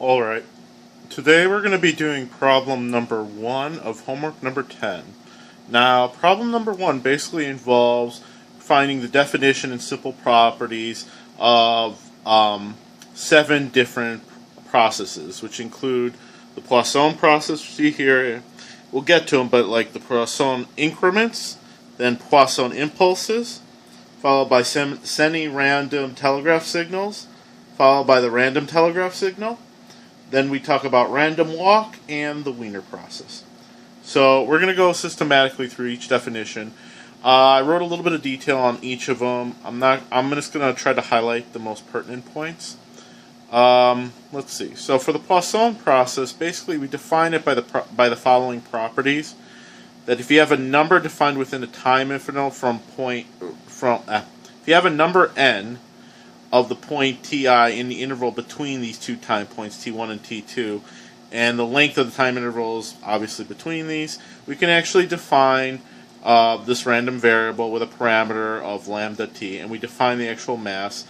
Alright, today we're going to be doing problem number 1 of homework number 10. Now, problem number 1 basically involves finding the definition and simple properties of 7 different processes, which include the Poisson process, see here, we'll get to them, but like the Poisson increments, then Poisson impulses, followed by sending random telegraph signals, followed by the random telegraph signal. Then we talk about random walk and the Wiener process. So we're going to go systematically through each definition. I wrote a little bit of detail on each of them. I'm just going to try to highlight the most pertinent points. Let's see. So for the Poisson process, basically we define it by the following properties: that if you have a number defined within a time interval if you have a number n of the point ti in the interval between these two time points, t1 and t2, and the length of the time intervals obviously between these, we can actually define this random variable with a parameter of lambda t, and we define the actual mass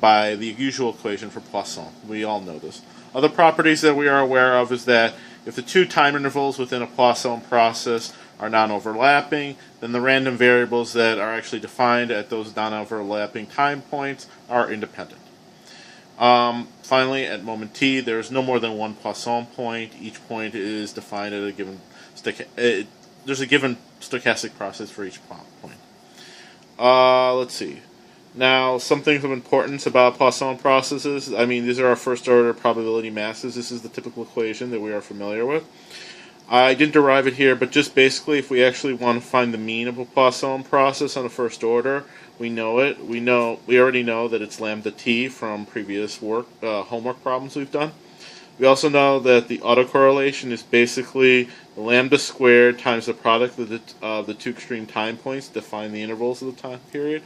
by the usual equation for Poisson. We all know this. Other properties that we are aware of is that if the two time intervals within a Poisson process are non-overlapping, then the random variables that are actually defined at those non-overlapping time points are independent. Finally, at moment t, there is no more than one Poisson point. Each point is defined at a given there's a given stochastic process for each point. Let's see. Now, some things of importance about Poisson processes. These are our first order probability masses. This is the typical equation that we are familiar with. I didn't derive it here, but just basically, if we actually want to find the mean of a Poisson process on the first order, we know it. We already know that it's lambda t from previous homework problems we've done. We also know that the autocorrelation is basically the lambda squared times the product of the two extreme time points, define the intervals of the time period,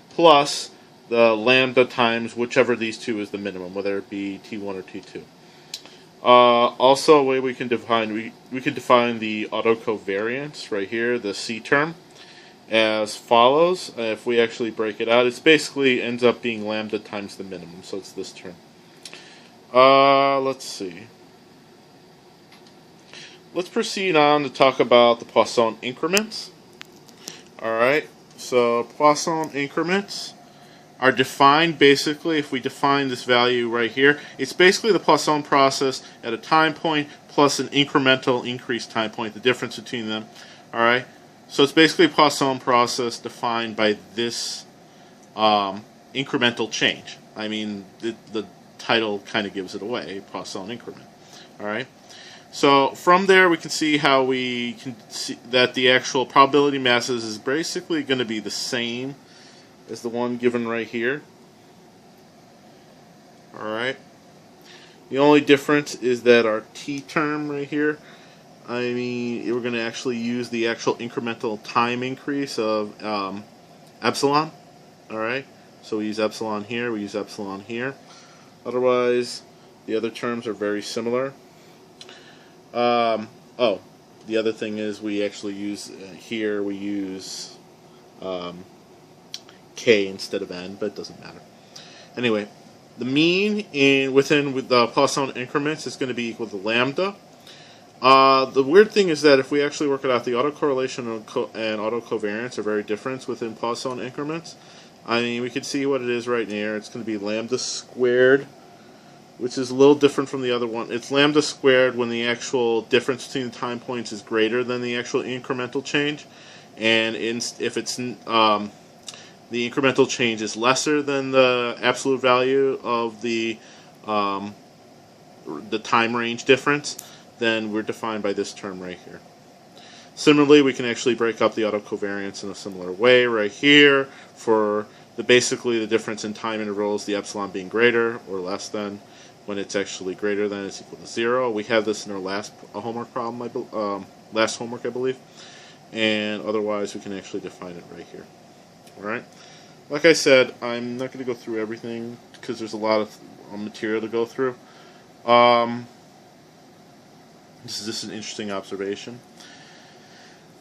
plus the lambda times whichever these two is the minimum, whether it be t1 or t2. Also, a way we can define the autocovariance right here, the C term, as follows. If we actually break it out, it basically ends up being lambda times the minimum, so it's this term. Let's see. Let's proceed on to talk about the Poisson increments. Alright, so Poisson increments are defined basically, if we define this value right here, it's basically the Poisson process at a time point plus an incremental increased time point, the difference between them. Alright, so it's basically a Poisson process defined by this incremental change. The title kind of gives it away, Poisson increment. Alright, so from there we can see how we can see that the actual probability masses is basically going to be the same as the one given right here. Alright. The only difference is that our t term right here, we're going to actually use the actual incremental time increase of epsilon. Alright. So we use epsilon here, we use epsilon here. Otherwise, the other terms are very similar. The other thing is we actually use, here we use k instead of n, but it doesn't matter. Anyway, the mean within the Poisson increments is going to be equal to lambda. The weird thing is that if we actually work it out, the autocorrelation and autocovariance are very different within Poisson increments. We can see what it is right here. It's going to be lambda squared, which is a little different from the other one. It's lambda squared when the actual difference between the time points is greater than the actual incremental change, and if it's the incremental change is lesser than the absolute value of the time range difference, then we're defined by this term right here. Similarly, we can actually break up the autocovariance in a similar way right here for basically the difference in time intervals, the epsilon being greater or less than. When it's actually greater than, it's equal to 0. We had this in our last homework problem, last homework, I believe. And otherwise, we can actually define it right here. Alright? Like I said, I'm not going to go through everything because there's a lot of material to go through. This is just an interesting observation.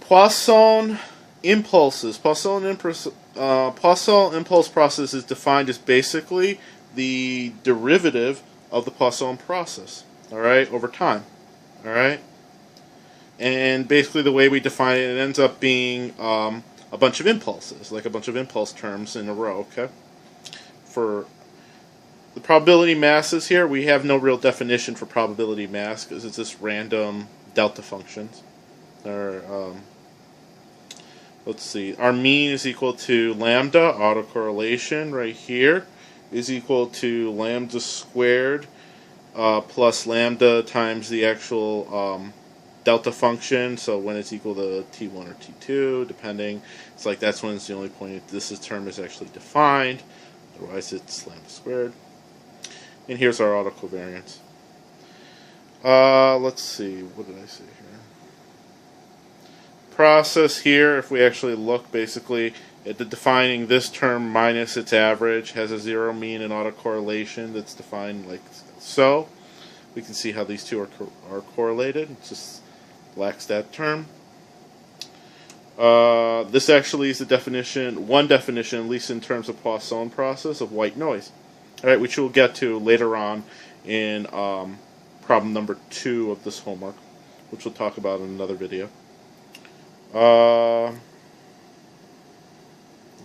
Poisson impulses. Poisson impulse process is defined as basically the derivative of the Poisson process, all right, over time, all right? And basically the way we define it, it ends up being a bunch of impulses, like a bunch of impulse terms in a row, okay? For the probability masses here, we have no real definition for probability mass because it's just random delta functions. Or, let's see, our mean is equal to lambda, autocorrelation right here, is equal to lambda squared plus lambda times the actual delta function. So when it's equal to t1 or t2, depending, it's like that's when it's the only point this term is actually defined. Otherwise, it's lambda squared. And here's our autocovariance. Let's see, what did I say here? Process here, if we actually look basically at the defining this term minus its average, has a zero mean and autocorrelation that's defined like so. We can see how these two are correlated. It just lacks that term. This actually is the definition, one definition, at least in terms of Poisson process, of white noise. All right, which we'll get to later on in problem number 2 of this homework, which we'll talk about in another video. Let's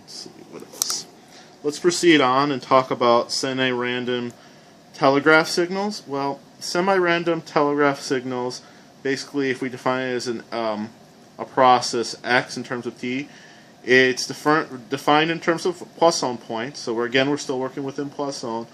see, what else? Let's proceed on and talk about semi-random telegraph signals. Well, semi-random telegraph signals, basically, if we define it as a process x in terms of t, it's defined in terms of Poisson points. So we're still working within Poisson.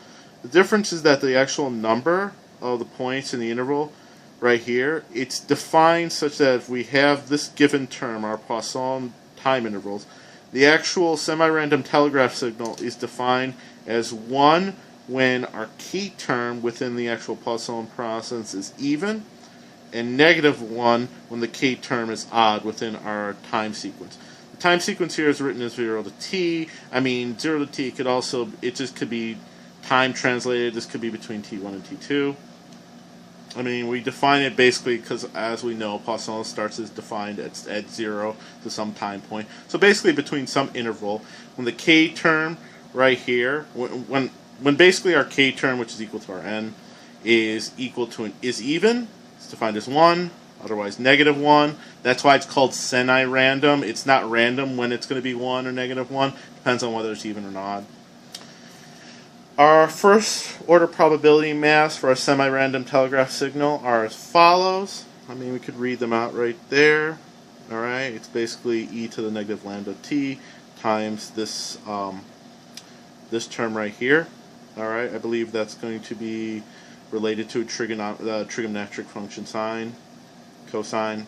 The difference is that the actual number of the points in the interval right here, it's defined such that if we have this given term, our Poisson time intervals, the actual semi-random telegraph signal is defined as 1 when our key term within the actual Poisson process is even, and -1 when the key term is odd within our time sequence. The time sequence here is written as 0 to t. I mean, 0 to t could also, it just could be time translated. This could be between t1 and t2. I mean, we define it basically because, as we know, Poisson starts as defined at 0 to some time point. So basically between some interval, when the k term right here, when basically our k term, which is equal to our n, is equal to is even, it's defined as 1, otherwise -1. That's why it's called semi-random. It's not random when it's going to be 1 or -1. Depends on whether it's even or odd. Our first order probability mass for a semi-random telegraph signal are as follows. I mean, we could read them out right there. All right, it's basically e to the negative lambda t times this this term right here. All right, I believe that's going to be related to a trigonometric function sine, cosine.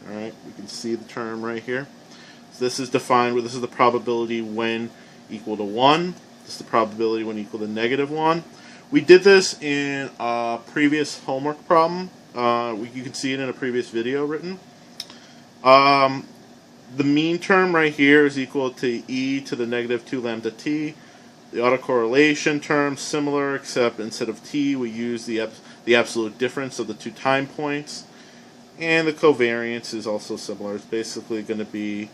All right, we can see the term right here. So this is defined with, this is the probability when equal to 1. This is the probability when equal to -1. We did this in a previous homework problem. You can see it in a previous video written. The mean term right here is equal to e to the -2 lambda t. The autocorrelation term, similar, except instead of t, we use the absolute difference of the two time points. And the covariance is also similar. It's basically going to be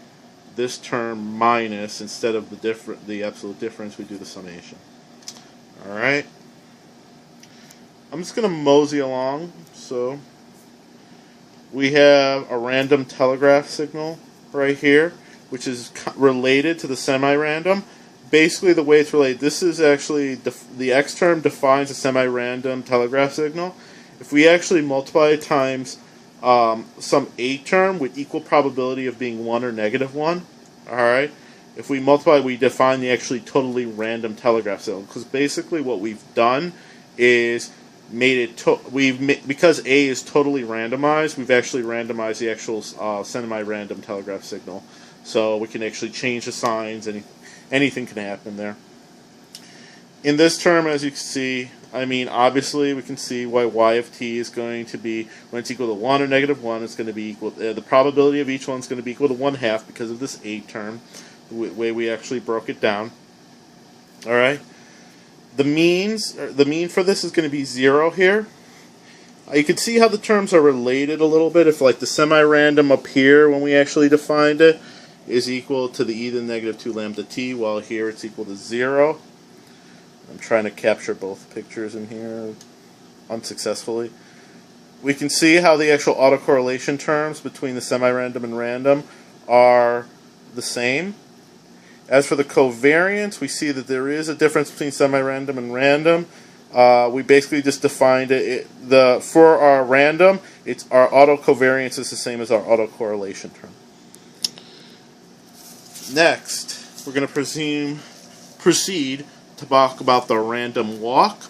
this term minus, instead of the absolute difference, we do the summation. All right. I'm just going to mosey along. So we have a random telegraph signal right here, which is related to the semi-random. Basically, the way it's related, this is actually the x term defines a semi-random telegraph signal. If we actually multiply it times some a term with equal probability of being 1 or -1, all right. If we multiply, we define the actually totally random telegraph signal, because basically what we've done is made it because a is totally randomized, we've actually randomized the actual semi-random telegraph signal, so we can actually change the signs and anything can happen there. In this term, as you can see, I mean, obviously we can see why y of t is going to be, when it's equal to 1 or -1, it's going to be equal, the probability of each one is going to be equal to 1/2 because of this a term, the way we actually broke it down. Alright? The mean for this is going to be 0 here. You can see how the terms are related a little bit. If like the semi-random up here, when we actually defined it, is equal to the e to the -2 lambda t, while here it's equal to 0. I'm trying to capture both pictures in here unsuccessfully. We can see how the actual autocorrelation terms between the semi-random and random are the same. As for the covariance, we see that there is a difference between semi-random and random. We basically just defined it. For our random, our autocovariance is the same as our autocorrelation term. Next, we're going to proceed to talk about the random walk.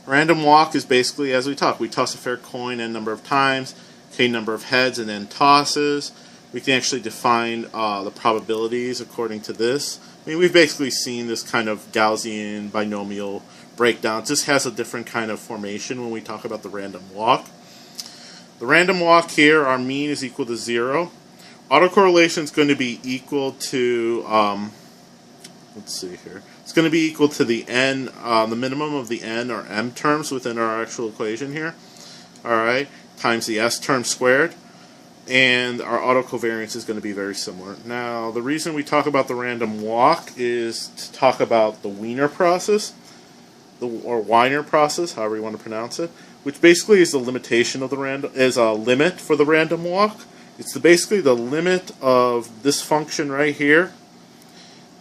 Random walk is basically, as we talk, we toss a fair coin n number of times, k number of heads, and then tosses. We can actually define the probabilities according to this. I mean, we've basically seen this kind of Gaussian binomial breakdown. It just has a different kind of formation when we talk about the random walk. The random walk here, our mean is equal to 0. Autocorrelation is going to be equal to, let's see here. It's going to be equal to the n, the minimum of the n or m terms within our actual equation here. All right, times the s term squared. And our autocovariance is going to be very similar. Now, the reason we talk about the random walk is to talk about the Wiener process, or Wiener process, however you want to pronounce it, which basically is the limitation of the is a limit for the random walk. It's basically the limit of this function right here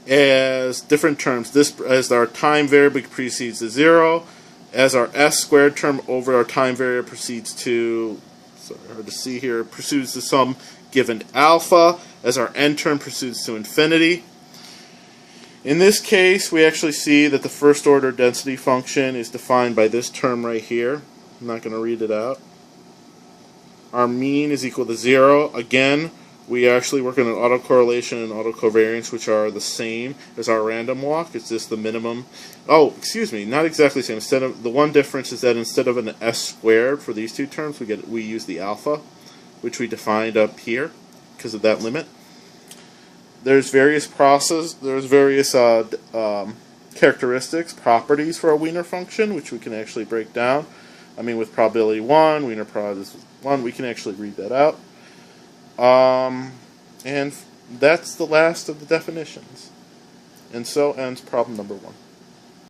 as different terms. This as our time variable precedes to 0, as our s squared term over our time variable proceeds to, hard to see here, proceeds to some given alpha, as our n term proceeds to infinity. In this case, we actually see that the first order density function is defined by this term right here. I'm not going to read it out. Our mean is equal to 0. Again, we actually work on an autocorrelation and autocovariance, which are the same as our random walk. It's just the minimum. Oh, excuse me, not exactly the same. Instead of the one difference is that instead of an s squared for these two terms, we use the alpha, which we defined up here because of that limit. There's various characteristics, properties for a Wiener function, which we can actually break down. I mean, with probability 1, Wiener probability 1, we can actually read that out. And that's the last of the definitions. And so ends problem number 1.